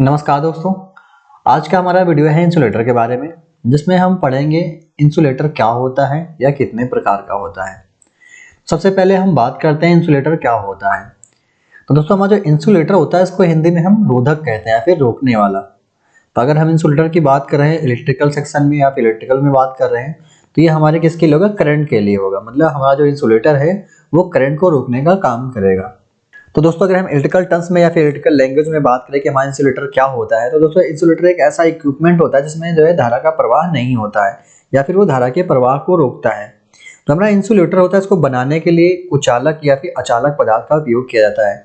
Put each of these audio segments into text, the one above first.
नमस्कार दोस्तों। आज का हमारा वीडियो है इंसुलेटर के बारे में, जिसमें हम पढ़ेंगे इंसुलेटर क्या होता है या कितने प्रकार का होता है। सबसे पहले हम बात करते हैं इंसुलेटर क्या होता है। तो दोस्तों, हमारा जो इंसुलेटर होता है इसको हिंदी में हम रोधक कहते हैं या फिर रोकने वाला। तो अगर हम इंसुलेटर की बात कर रहे हैं इलेक्ट्रिकल सेक्शन में या फिर इलेक्ट्रिकल में बात कर रहे हैं, तो ये हमारे किसके लिए होगा? करंट के लिए होगा। मतलब हमारा जो इंसुलेटर है वो करंट को रोकने का काम करेगा। तो दोस्तों, अगर हम इलेक्ट्रिकल टर्म्स में या फिर इलेक्ट्रिकल लैंग्वेज में बात करें कि हमारा इंसुलेटर क्या होता है, तो दोस्तों इंसुलेटर एक ऐसा इक्विपमेंट होता है जिसमें जो है धारा का प्रवाह नहीं होता है या फिर वो धारा के प्रवाह को रोकता है। तो हमारा इंसुलेटर होता है, इसको बनाने के लिए कुचालक या फिर अचालक पदार्थ का उपयोग किया जाता है।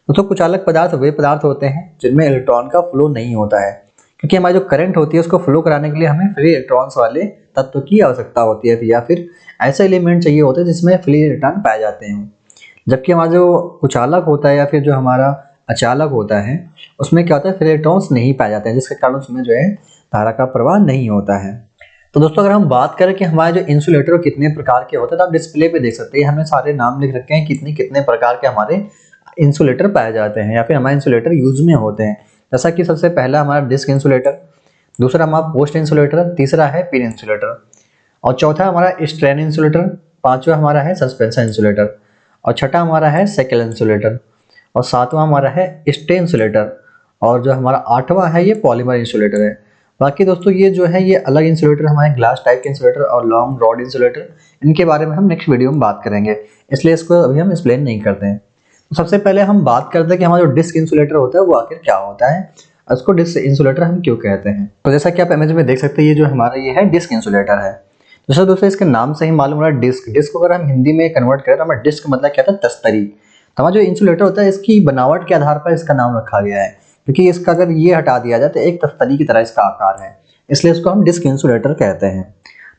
दोस्तों, कुचालक पदार्थ वे पदार्थ होते हैं जिनमें इलेक्ट्रॉन का फ्लो नहीं होता है, क्योंकि हमारी जो करंट होती है उसको फ्लो कराने के लिए हमें फ्री इलेक्ट्रॉन्स वाले तत्व की आवश्यकता होती है या फिर ऐसे एलिमेंट चाहिए होते हैं जिसमें फ्री इलेक्ट्रॉन पाए जाते हैं। जबकि हमारा जो कुचालक होता है या फिर जो हमारा अचालक होता है उसमें क्या होता है, फ्री इलेक्ट्रॉन्स नहीं पाए जाते हैं, जिसके कारण उसमें जो है धारा का प्रवाह नहीं होता है। तो दोस्तों, अगर हम बात करें कि हमारे जो इंसुलेटर कितने प्रकार के होते हैं, तो आप डिस्प्ले पे देख सकते हैं, हमें सारे नाम लिख रखे हैं कितने कितने प्रकार के हमारे इंसुलेटर पाए जाते हैं या फिर हमारे इंसुलेटर यूज में होते हैं। जैसा कि सबसे पहला हमारा डिस्क इंसुलेटर, दूसरा हमारा पोस्ट इंसुलेटर, तीसरा है पिन इंसुलेटर और चौथा हमारा स्ट्रैंड इंसुलेटर, पांचवा हमारा है सस्पेंशन इंसुलेटर और छठा हमारा है सेकल इंसुलेटर और सातवां हमारा है स्टे इंसुलेटर और जो हमारा आठवां है ये पॉलीमर इंसुलेटर है। बाकी दोस्तों ये जो है ये अलग इंसुलेटर हमारे ग्लास टाइप के इंसुलेटर और लॉन्ग रॉड इंसुलेटर, इनके बारे में हम नेक्स्ट वीडियो में बात करेंगे, इसलिए इसको अभी हम एक्सप्लेन नहीं करते हैं। तो सबसे पहले हम बात करते हैं कि हमारा जो डिस्क इंसुलेटर होता है वो आखिर क्या होता है, उसको डिस्क इंसुलेटर हम क्यों कहते हैं। तो जैसा कि आप इमेज में देख सकते हैं, ये जो हमारा ये है डिस्क इंसुलेटर है। दोस्तों इसके नाम से ही मालूम हो रहा है डिस्क। डिस्क को अगर हम हिंदी में कन्वर्ट करें तो हमारा डिस्क मतलब क्या था? तस्तरी। तो हमारा जो इंसुलेटर होता है इसकी बनावट के आधार पर इसका नाम रखा गया है, क्योंकि इसका अगर ये हटा दिया जाए तो एक तस्तरी की तरह इसका आकार है, इसलिए इसको हम डिस्क इंसुलेटर कहते हैं।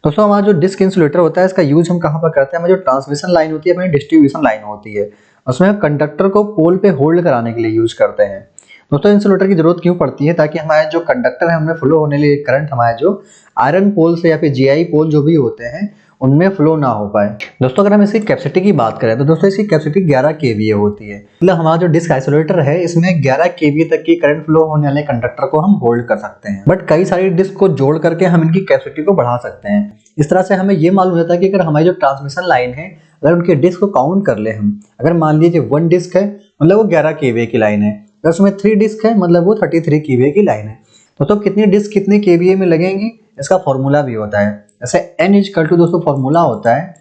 दोस्तों, हमारा जो डिस्क इंसुलेटर होता है इसका यूज हम कहाँ पर करते हैं? हमारी जो ट्रांसमिशन लाइन होती है, हमारी डिस्ट्रीब्यूशन लाइन होती है, उसमें कंडक्टर को पोल पे होल्ड कराने के लिए यूज करते हैं। दोस्तों, इंसुलेटर की जरूरत क्यों पड़ती है? ताकि हमारे जो कंडक्टर है उनमें फ्लो होने लिए करंट हमारे जो आयरन पोल से या फिर जीआई पोल जो भी होते हैं उनमें फ्लो ना हो पाए। दोस्तों, अगर हम इसकी कैपेसिटी की बात करें तो दोस्तों इसकी कैपेसिटी 11 केवीए होती है। मतलब हमारा जो डिस्क आइसोलेटर है इसमें 11 केवीए तक की करंट फ्लो होने वाले कंडक्टर को हम होल्ड कर सकते हैं। बट कई सारी डिस्क को जोड़ करके हम इनकी कैपेसिटी को बढ़ा सकते हैं। इस तरह से हमें ये मालूम होता है कि अगर हमारी जो ट्रांसमिशन लाइन है, अगर उनके डिस्क को काउंट कर ले हम, अगर मान लीजिए 1 डिस्क है मतलब वो 11 केवीए की लाइन है, अगर उसमें 3 डिस्क है मतलब वो 33 केवीए की लाइन है। दोस्तों, कितनी डिस्क कितने केवीए में लगेंगी इसका फॉर्मूला भी होता है। जैसे n इक्वल टू दोस्तों फॉर्मूला होता है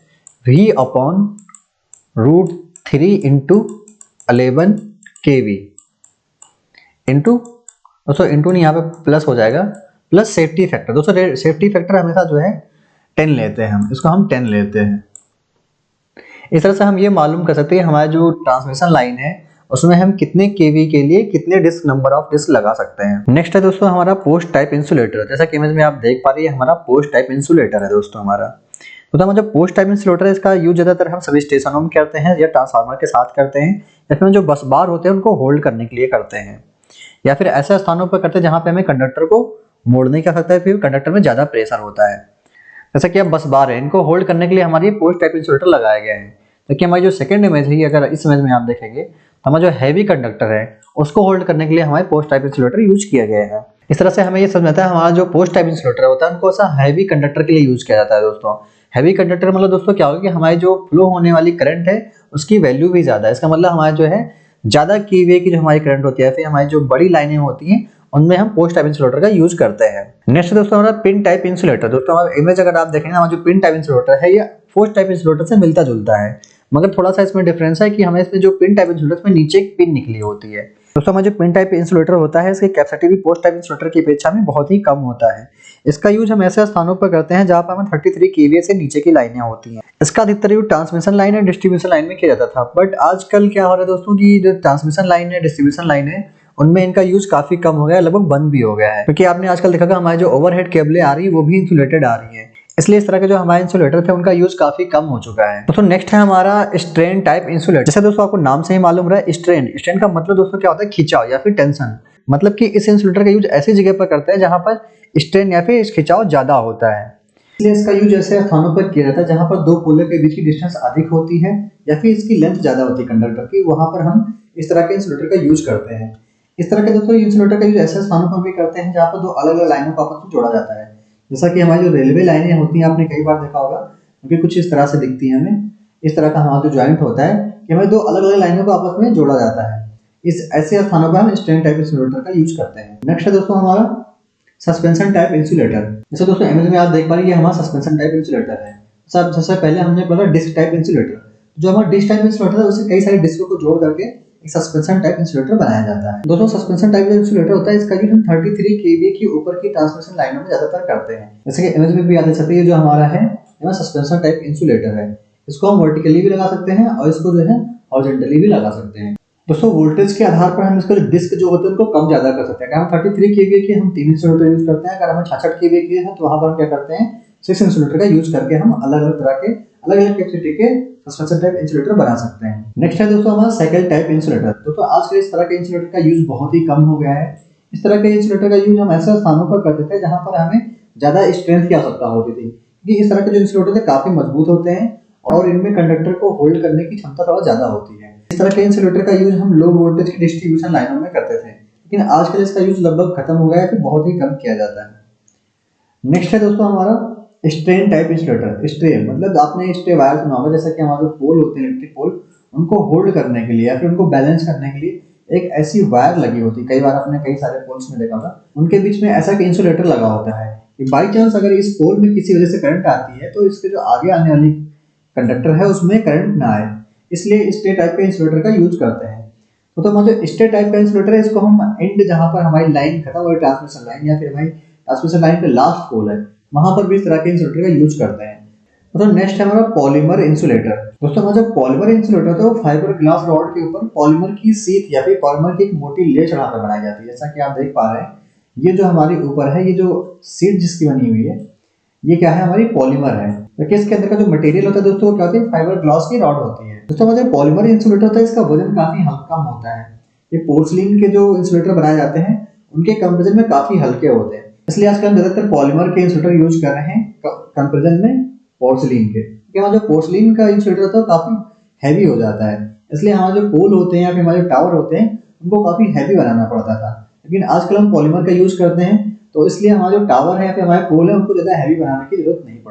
v upon √3 into 11 kV into, दोस्तों इंटू नहीं, यहाँ पे प्लस हो जाएगा, प्लस सेफ्टी फैक्टर। दोस्तों सेफ्टी फैक्टर हमेशा जो है 10 लेते हैं, हम इसको हम 10 लेते हैं। इस तरह से हम ये मालूम कर सकते हैं हमारा जो ट्रांसमिशन लाइन है उसमें हम कितने केवी के लिए कितने डिस्क नंबर ऑफ डिस्क लगा सकते हैं। नेक्स्ट है दोस्तों हमारा पोस्ट टाइप इंसुलेटर। जैसा कि इमेज में आप देख पा रही है हमारा पोस्ट टाइप इंसुलेटर है दोस्तों हमारा। तो हमारा जो पोस्ट टाइप इंसुलेटर है इसका यूज ज्यादातर हम सभी स्टेशनों में करते हैं या ट्रांसफार्मर के साथ करते हैं, या फिर जो बस बार होते हैं उनको होल्ड करने के लिए करते हैं, या फिर ऐसे स्थानों पर करते हैं जहाँ पे हमें कंडक्टर को मोड़ नहीं कर सकता है, फिर कंडक्टर में ज्यादा प्रेशर होता है। जैसा कि अब बस बार है, इनको होल्ड करने के लिए हमारी पोस्ट टाइप इंसुलेटर लगाया गया है। देखिए हमारी जो सेकंड इमेज है, अगर इस इमेज में आप देखेंगे तो हमारा जो हैवी कंडक्टर है उसको होल्ड करने के लिए हमारे पोस्ट टाइप इंसुलेटर यूज किया गया है। इस तरह से हमें ये समझ आता है हमारा जो पोस्ट टाइप इंसुलेटर होता है उनको ऐसा हैवी कंडक्टर के लिए यूज किया जाता है। दोस्तों हैवी कंडक्टर मतलब दोस्तों क्या होगा कि हमारी जो फ्लो होने वाली करंट है उसकी वैल्यू भी ज्यादा है। इसका मतलब हमारा जो है ज्यादा केवीए की जो हमारी करंट होती है, फिर हमारी जो बड़ी लाइनें होती हैं उनमें हम पोस्ट टाइप इंसुलेटर का यूज करते हैं। नेक्स्ट दोस्तों हमारा पिन टाइप इंसुलेटर। दोस्तों हमारा इमेज अगर आप देखेंगे हमारा जो पिन टाइप इंसुलेटर है ये पोस्ट टाइप इंसुलेटर से मिलता जुलता है, मगर थोड़ा सा इसमें डिफरेंस है कि हमें इसमें जो पिन टाइप इंसुलेटर में नीचे एक पिन निकली होती है। दोस्तों हमारा जो पिन टाइप इंसुलेटर होता है इसकी कैपेसिटी भी पोस्ट टाइप इंसुलेटर की अपेक्षा में बहुत ही कम होता है। इसका यूज हम ऐसे स्थानों पर करते हैं जहां पर हमें 33 केवीए से नीचे की लाइनें होती हैं। इसका अधिकतर यूज ट्रांसमिशन लाइन और डिस्ट्रीब्यूशन लाइन में किया जाता था, बट आजकल क्या हो रहा है दोस्तों की जो ट्रांसमिशन लाइन है डिस्ट्रीब्यूशन लाइन है उनमें इनका यूज काफी कम हो गया है, लगभग बंद भी हो गया है, क्योंकि आपने आजकल देखा कि हमारी जो ओवरहेड केबलें आ रही है वो भी इंसुलेटेड आ रही है, इसलिए इस तरह के जो हमारे इंसुलेटर थे उनका यूज काफी कम हो चुका है। दोस्तों नेक्स्ट है हमारा स्ट्रेन टाइप इंसुलेटर। जैसे दोस्तों आपको नाम से ही मालूम रहा है स्ट्रेन, स्ट्रेन का मतलब दोस्तों क्या होता है? खिंचाव या फिर टेंशन। मतलब कि इस इंसुलेटर का यूज ऐसी जगह पर करते हैं जहां पर स्ट्रेन या फिर खिंचाव ज्यादा होता है, इसलिए इसका यूज ऐसे स्थानों पर किया जाता है जहां पर दो पोलों के बीच की डिस्टेंस अधिक होती है या फिर इसकी लेंथ ज्यादा होती है कंडक्टर की, वहां पर हम इस तरह के इंसुलेटर का यूज करते हैं। इस तरह के दोस्तों इंसुलेटर का यूज ऐसे स्थानों पर भी करते हैं जहाँ पर दो अलग अलग लाइनों को आपस में जोड़ा जाता है। जैसा कि हमारी जो रेलवे लाइनें होती हैं, आपने कई बार देखा होगा, क्योंकि कुछ इस तरह से दिखती है हमें। इस तरह का हमारा जो ज्वाइंट होता है कि हमें दो अलग अलग लाइनों को आपस में जोड़ा जाता है। इस ऐसे स्थानों पर हम स्ट्रैंड टाइप इंसुलेटर का यूज करते हैं। नेक्स्ट है दोस्तों हमारा सस्पेंशन टाइप इंसुलेटर। जैसे दोस्तों इमेज में आप देख पा रहे हैं ये हमारा सस्पेंशन टाइप इंसुलेटर है। सबसे पहले हमने पढ़ा डिस्क टाइप इंसुलेटर। जो हमारा डिस्क टाइप इंसुलेटर है उससे कई सारे डिस्कों को जोड़ करके एक सस्पेंशन टाइप इंसुलेटर बनाया जाता है। दोस्तों सस्पेंशन टाइप जो इंसुलेटर होता है इसका यूज हम 33 kVA की ऊपर की ट्रांसमिशन लाइनों में ज्यादातर करते हैं। जैसे कि इमेज में भी आप देख सकते हैं जो हमारा है सस्पेंशन टाइप इंसुलेटर है। इसको हम वर्टिकली भी लगा सकते हैं और इसको जो है हॉरिजॉन्टली भी लगा सकते हैं। दोस्तों वोल्टेज के आधार पर हम इसका डिस्क जो होते हैं उनको कम ज्यादा कर सकते हैं। अगर हम 33 kVA की हम 3 इंसुलेटर यूज करते हैं, अगर हम 66 kVA की है तो वहां पर हम क्या करते हैं 6 इंसुलेटर का यूज करके हम अलग अलग तरह के अलग अलग कैपेसिटी के सस्पेंशन टाइप इंसुलेटर बना सकते हैं। नेक्स्ट है दोस्तों हमारा साइकिल टाइप इंसुलेटर। दोस्तों आजकल इस तरह के इंसुलेटर का यूज बहुत ही कम हो गया है। इस तरह के इंसुलेटर का यूज हम ऐसे स्थानों पर करते थे जहां पर हमें ज्यादा स्ट्रेंथ की आवश्यकता होती थी, क्योंकि इस तरह के जो इंसुलेटर थे काफी मजबूत होते हैं और इनमें कंडक्टर को होल्ड करने की क्षमता थोड़ा ज्यादा होती है। इस तरह के इंसुलेटर का यूज हम लो वोल्टेज की डिस्ट्रीब्यूशन लाइनों में करते थे, लेकिन आजकल इसका यूज लगभग खत्म हो गया है, तो बहुत ही कम किया जाता है। नेक्स्ट है दोस्तों हमारा स्ट्रेन टाइप इंसुलेटर। स्ट्रेन मतलब आपने स्ट्रे वायर सुना होगा, जैसा कि हमारे पोल होते हैं इलेक्ट्रिक पोल, उनको होल्ड करने के लिए या फिर उनको बैलेंस करने के लिए एक ऐसी वायर लगी होती है। कई बार आपने कई सारे पोल्स में देखा था, उनके बीच में ऐसा कि इंसुलेटर लगा होता है कि बाई चांस अगर इस पोल में किसी वजह से करंट आती है तो इसके जो आगे आने वाली कंडक्टर है उसमें करंट ना आए, इसलिए स्ट्रे टाइप के इंसुलेटर का यूज करते हैं। तो जो स्ट्रे टाइप का इंसुलेटर है इसको हम एंड जहां पर हमारी लाइन खत्म हो ट्रांसमिशन लाइन या फिर हमारी ट्रांसमिशन लाइन के लास्ट पोल है वहां पर भी इस तरह के इंसुलेटर का यूज करते हैं। तो नेक्स्ट है हमारा पॉलीमर इंसुलेटर। दोस्तों हमारा जो पॉलीमर इंसुलेटर होता है वो फाइबर ग्लास रॉड के ऊपर पॉलीमर की सीट या फिर पॉलीमर की एक मोटी ले चढ़ाकर बनाई जाती है। जैसा कि आप देख पा रहे हैं ये जो हमारे ऊपर है, ये जो सीट जिसकी बनी हुई है ये क्या है, हमारी पॉलीमर है। तो इसके अंदर का जो मटेरियल होता है दोस्तों वो क्या होती है, फाइबर ग्लास की रॉड होती है। दोस्तों हमारा जो पॉलीमर इंसुलेटर होता है इसका वजन काफी हल्का होता है। ये पोर्सिलीन के जो इंसुलेटर बनाए जाते हैं उनके कंपैरिजन में काफी हल्के होते हैं, इसलिए आजकल हम ज्यादातर पॉलीमर के इंसुलेटर यूज कर रहे हैं कंपैरिजन में पोर्सिलीन के। क्योंकि हमारा जो पोर्सिलीन का इंसुलेटर होता है काफी हैवी हो जाता है, इसलिए हमारे जो पोल होते हैं या फिर हमारे जो टावर होते हैं उनको काफी हैवी बनाना पड़ता था। लेकिन आजकल हम पॉलीमर का यूज करते हैं तो इसलिए हमारा जो टावर है या फिर हमारे पोल है उनको ज्यादा हैवी बनाने की जरूरत नहीं पड़ती।